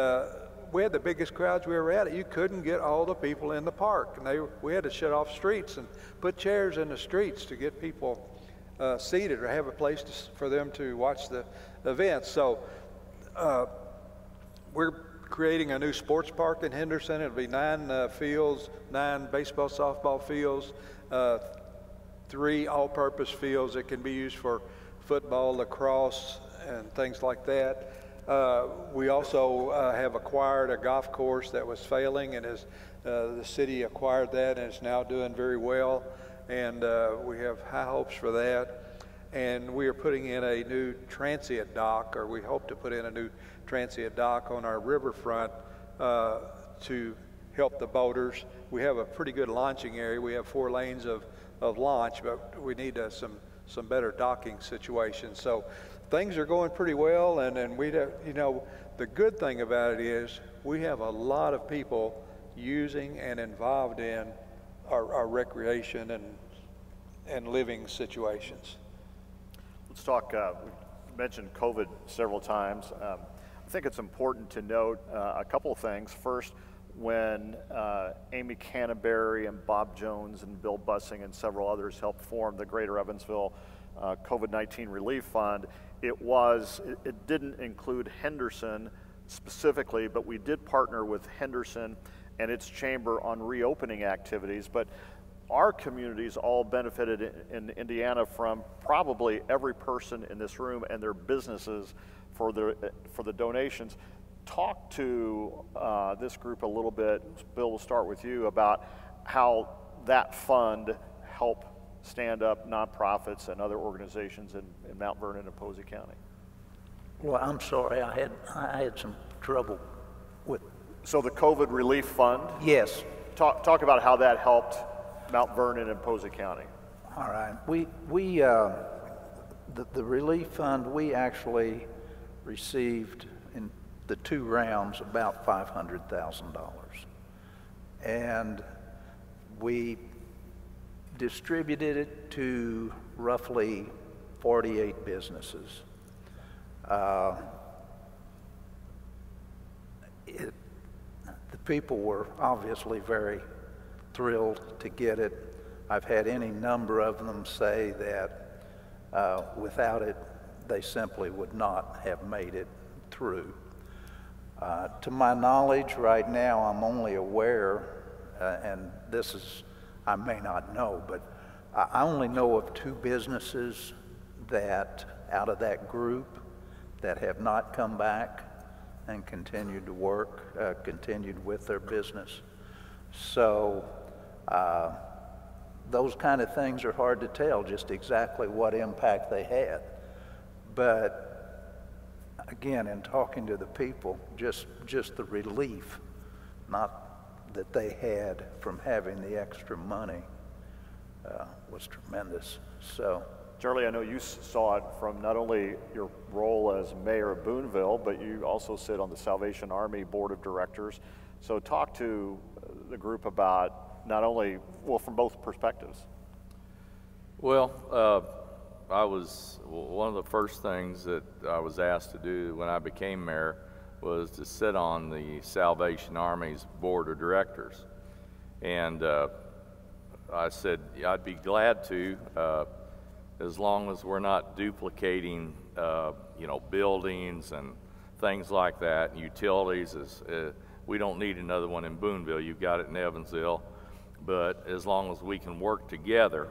we had the biggest crowds we ever had. You couldn't get all the people in the park, and we had to shut off streets and put chairs in the streets to get people seated or have a place for them to watch the events. So we're creating a new sports park in Henderson. It'll be 9 fields, 9 baseball, softball fields, 3 all-purpose fields that can be used for football, lacrosse, and things like that. We also have acquired a golf course that was failing, and the city acquired that, and it's now doing very well, and we have high hopes for that. And we are putting in a new transient dock, or we hope to put in a new transient dock on our riverfront to help the boaters. We have a pretty good launching area. We have 4 lanes of launch, but we need some better docking situations. So things are going pretty well, and we, the good thing about it is we have a lot of people using and involved in our recreation and living situations. Let's talk, we mentioned COVID several times. I think it's important to note a couple of things. First, when Amy Canterbury and Bob Jones and Bill Bussing and several others helped form the Greater Evansville COVID-19 Relief Fund, it didn't include Henderson specifically, but we did partner with Henderson and its chamber on reopening activities. But our communities all benefited in Indiana from probably every person in this room and their businesses for the donations. Talk to this group a little bit. Bill, we'll start with you about how that fund helped stand up nonprofits and other organizations in Mount Vernon and Posey County. Well, I'm sorry, I had some trouble with. So the COVID Relief Fund? Yes. Talk about how that helped Mount Vernon and Posey County. All right. The relief fund, we actually received in the 2 rounds about $500,000, and we distributed it to roughly 48 businesses. The people were obviously very thrilled to get it. I've had any number of them say that without it, they simply would not have made it through. To my knowledge, right now, I'm only aware, and this is, I may not know, but I only know of 2 businesses that, out of that group, that have not come back and continued to work, continued with their business. So those kind of things are hard to tell just exactly what impact they had. But again, in talking to the people, just the relief, not that they had from having the extra money, was tremendous. So, Charlie, I know you saw it from not only your role as mayor of Boonville, but you also sit on the Salvation Army Board of Directors. So talk to the group about not only, well, from both perspectives. Well, one of the first things that I was asked to do when I became mayor was to sit on the Salvation Army's Board of Directors. And I said I'd be glad to, as long as we're not duplicating, buildings and things like that, and utilities. We don't need another one in Boonville. You've got it in Evansville. But as long as we can work together,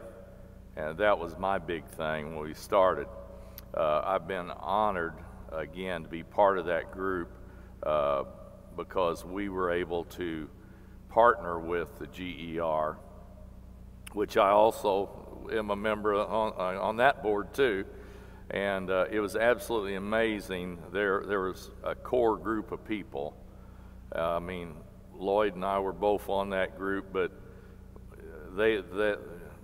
and that was my big thing when we started. I've been honored, again, to be part of that group because we were able to partner with the GER, which I also am a member on that board too. And it was absolutely amazing. There was a core group of people. I mean, Lloyd and I were both on that group, but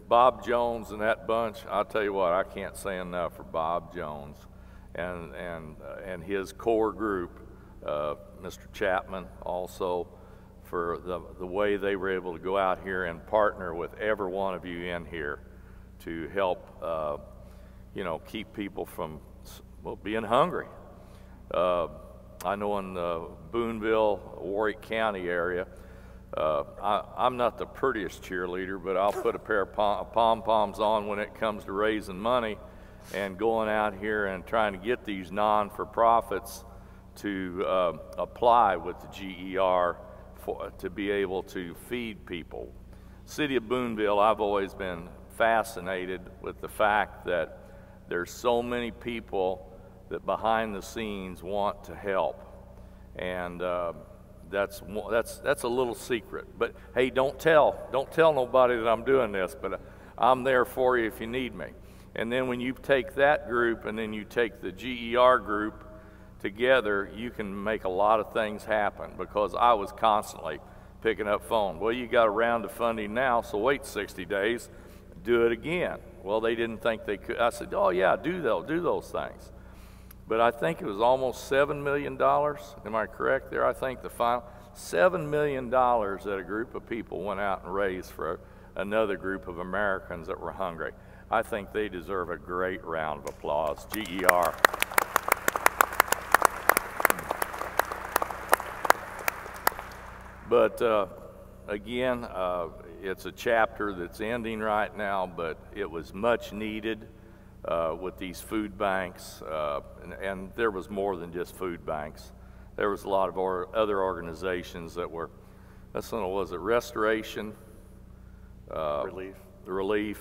Bob Jones and that bunch, I'll tell you what, I can't say enough for Bob Jones and his core group, Mr. Chapman also, for the way they were able to go out here and partner with every one of you in here to help, keep people from, being hungry. I know in the Boonville, Warwick County area, I'm not the prettiest cheerleader, but I'll put a pair of pom-poms on when it comes to raising money and going out here and trying to get these non-for-profits to apply with the GER to be able to feed people. City of Boonville, I've always been fascinated with the fact that there's so many people that behind the scenes want to help, and that's a little secret. But hey, don't tell nobody that I'm doing this, but I'm there for you if you need me. And then when you take that group and then you take the GER group together, you can make a lot of things happen, because I was constantly picking up phone. Well, you got a round of funding now, so wait 60 days, do it again. Well, they didn't think they could. I said, oh yeah, do those things. But I think it was almost $7 million. Am I correct there? I think the final $7 million that a group of people went out and raised for another group of Americans that were hungry. I think they deserve a great round of applause. GER. But again, it's a chapter that's ending right now, but it was much needed with these food banks, and there was more than just food banks. There was a lot of other organizations that were, was it restoration? Relief.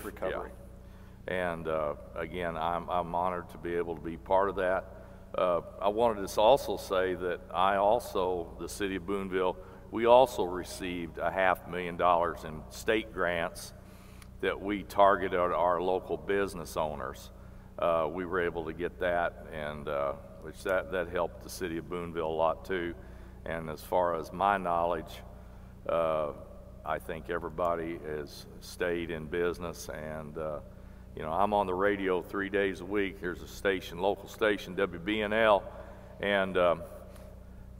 Recovery. Yeah. And again, I'm honored to be able to be part of that. I wanted to also say that the City of Boonville, we also received $500,000 in state grants that we targeted our local business owners. We were able to get that, and which that helped the City of Boonville a lot too. And as far as my knowledge, I think everybody has stayed in business, and you know, I'm on the radio 3 days a week. There's a station, local station, WBNL, and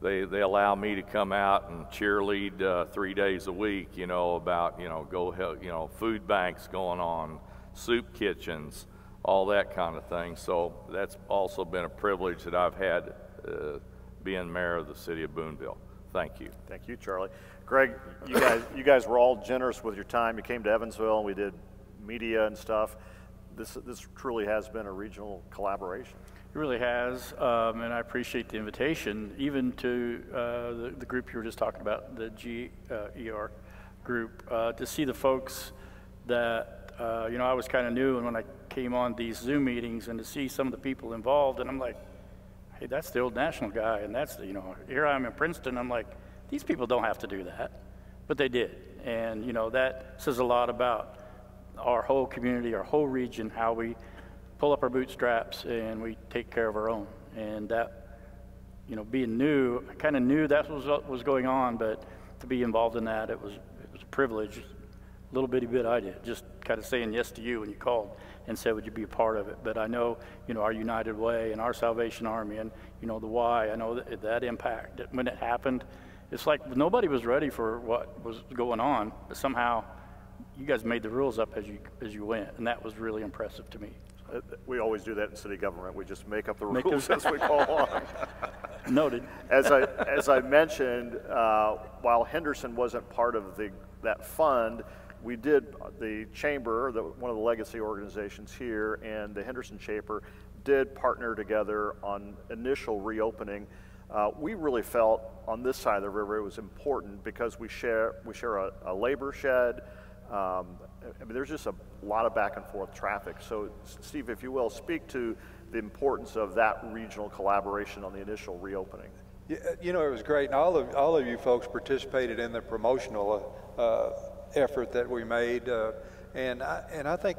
they allow me to come out and cheerlead 3 days a week, you know, about, you know, go help, you know, food banks going on, soup kitchens, all that kind of thing. So that's also been a privilege that I've had being mayor of the City of Boonville. Thank you. Thank you, Charlie. Greg, you guys were all generous with your time. You came to Evansville and we did media and stuff. This truly has been a regional collaboration. It really has, and I appreciate the invitation, even to the group you were just talking about, the GER group, to see the folks that, you know, I was kind of new, and when I came on these Zoom meetings and to see some of the people involved, and I'm like, hey, that's the old national guy, and that's the, you know, here I am in Princeton, I'm like, these people don't have to do that, but they did. And, you know, that says a lot about our whole community, our whole region, how we pull up our bootstraps and we take care of our own. And that, you know, being new, I kind of knew that was what was going on, but to be involved in that, it was a privilege. A little bitty bit I did, just kind of saying yes to you when you called and said, would you be a part of it? But I know, you know, our United Way and our Salvation Army and, you know, the Y, I know that impact. When it happened, it's like nobody was ready for what was going on, but somehow you guys made the rules up as you went, and that was really impressive to me. We always do that in city government. We just make up the rules as we go along. Noted. As I mentioned, while Henderson wasn't part of that fund, we did, the chamber, one of the legacy organizations here, and the Henderson chamber did partner together on initial reopening. We really felt on this side of the river it was important because we share a labor shed. I mean, there's just a lot of back and forth traffic. So, Steve, if you will, speak to the importance of that regional collaboration on the initial reopening. Yeah, you know, it was great, and all of you folks participated in the promotional effort that we made, and I think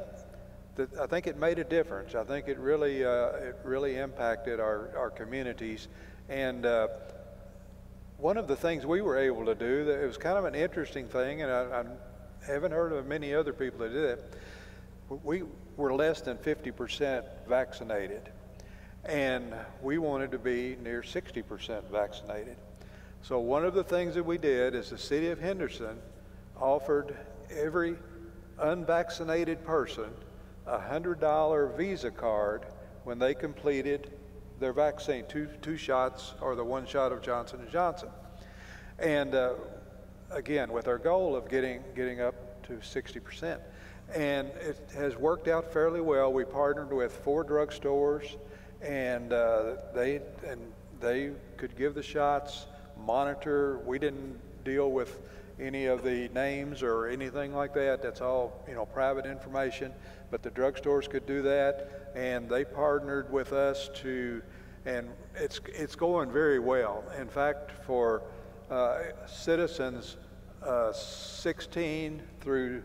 it made a difference. I think it really impacted our communities, and one of the things we were able to do, that it was kind of an interesting thing, and I haven't heard of many other people that did it. We were less than 50% vaccinated, and we wanted to be near 60% vaccinated. So one of the things that we did is the city of Henderson offered every unvaccinated person a $100 Visa card when they completed their vaccine, two shots or the one shot of Johnson & Johnson. And again, with our goal of getting up to 60%. And it has worked out fairly well. We partnered with 4 drugstores, and they could give the shots, monitor. We didn't deal with any of the names or anything like that. That's all, you know, private information. But the drugstores could do that, and they partnered with us and it's going very well. In fact, for citizens 16 through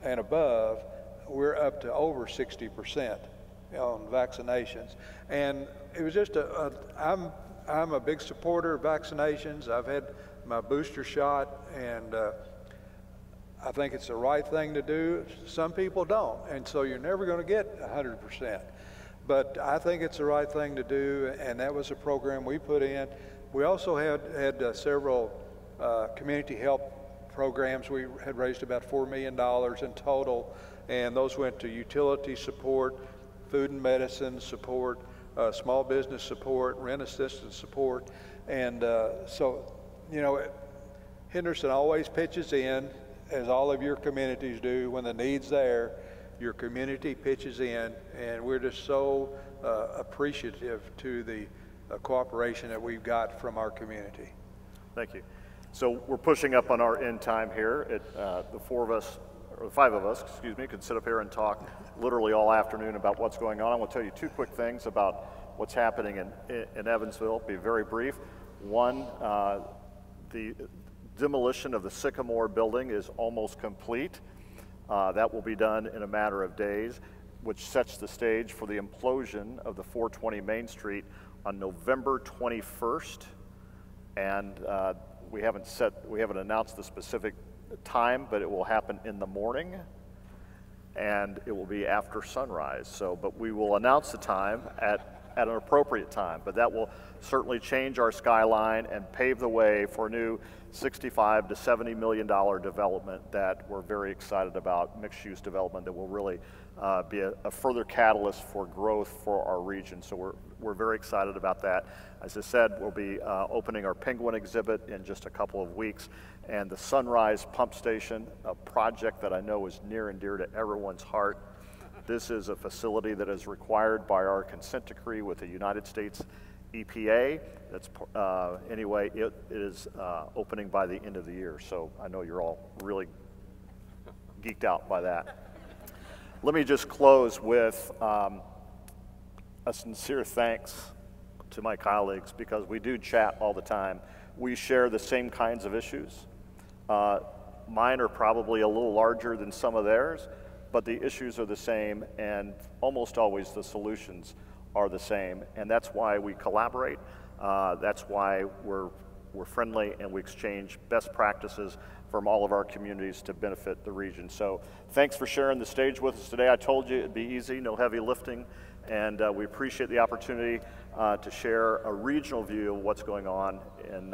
and above, we're up to over 60% on vaccinations. And it was just I'm a big supporter of vaccinations. I've had my booster shot, and I think it's the right thing to do. Some people don't, and so you're never going to get 100%. But I think it's the right thing to do, and that was a program we put in. We also had several community help programs. We had raised about $4 million in total, and those went to utility support, food and medicine support, small business support, rent assistance support. And so, you know, Henderson always pitches in, as all of your communities do. When the need's there, your community pitches in, and we're just so appreciative to the cooperation that we've got from our community. Thank you. So we're pushing up on our end time here. The 4 of us, or the 5 of us, excuse me, could sit up here and talk literally all afternoon about what's going on. I want to tell you 2 quick things about what's happening in Evansville. Be very brief. One, the demolition of the Sycamore building is almost complete. That will be done in a matter of days, which sets the stage for the implosion of the 420 Main Street on November 21st. And we haven't announced the specific time, but it will happen in the morning, and it will be after sunrise. So, but we will announce the time at an appropriate time. But that will certainly change our skyline and pave the way for a new $65 to $70 million development that we're very excited about, mixed-use development that will really be a further catalyst for growth for our region. So we're very excited about that. As I said, we'll be opening our penguin exhibit in just a couple of weeks, and the Sunrise Pump Station, a project that I know is near and dear to everyone's heart. This is a facility that is required by our consent decree with the United States EPA. That's anyway, it is opening by the end of the year. So I know you're all really geeked out by that. Let me just close with a sincere thanks to my colleagues, because we do chat all the time. We share the same kinds of issues. Mine are probably a little larger than some of theirs, but the issues are the same, and almost always the solutions are the same. And that's why we collaborate. That's why we're friendly, and we exchange best practices from all of our communities to benefit the region. So thanks for sharing the stage with us today. I told you it'd be easy, no heavy lifting, and we appreciate the opportunity to share a regional view of what's going on in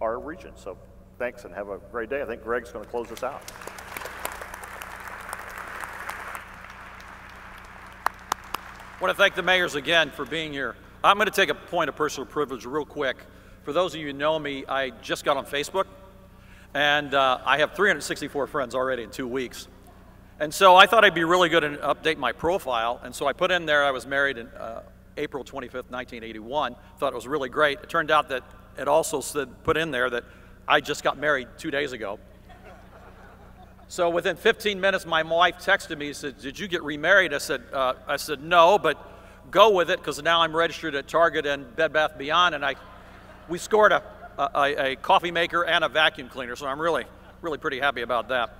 our region. So thanks, and have a great day. I think Greg's going to close us out. I want to thank the mayors again for being here. I'm going to take a point of personal privilege real quick. For those of you who know me, I just got on Facebook, and I have 364 friends already in 2 weeks. And so I thought I'd be really good and update my profile, and so I put in there I was married in April 25th, 1981. Thought it was really great. It turned out that it also put in there that I just got married 2 days ago. So within 15 minutes, my wife texted me and said, "Did you get remarried?" I said, "No, but go with it, because now I'm registered at Target and Bed Bath Beyond, and we scored a coffee maker and a vacuum cleaner, so I'm really pretty happy about that."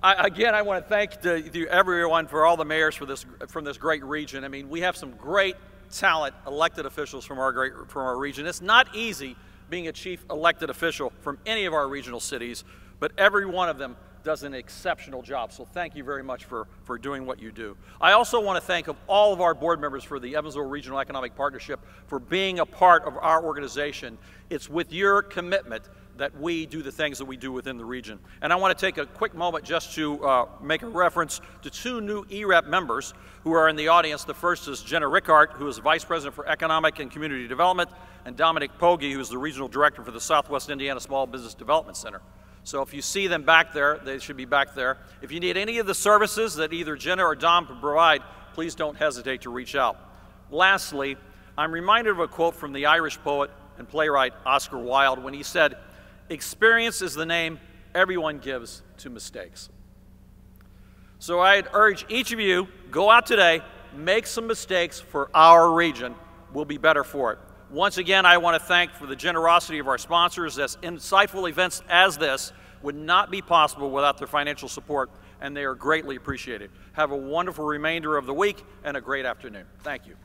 Again, I want to thank everyone, for all the mayors from this great region. I mean, we have some great talent, elected officials from our region. It's not easy being a chief elected official from any of our regional cities, but every one of them does an exceptional job. So thank you very much for doing what you do. I also want to thank all of our board members for the Evansville Regional Economic Partnership for being a part of our organization. It's with your commitment that we do the things that we do within the region. And I want to take a quick moment just to make a reference to two new EREP members who are in the audience. The first is Jenna Rickart, who is Vice President for Economic and Community Development, and Dominic Pogge, who is the Regional Director for the Southwest Indiana Small Business Development Center. So if you see them back there, they should be back there. If you need any of the services that either Jenna or Dom can provide, please don't hesitate to reach out. Lastly, I'm reminded of a quote from the Irish poet and playwright Oscar Wilde when he said, "Experience is the name everyone gives to mistakes." So I'd urge each of you, go out today, make some mistakes for our region. We'll be better for it. Once again, I want to thank for the generosity of our sponsors, as insightful events as this would not be possible without their financial support, and they are greatly appreciated. Have a wonderful remainder of the week and a great afternoon. Thank you.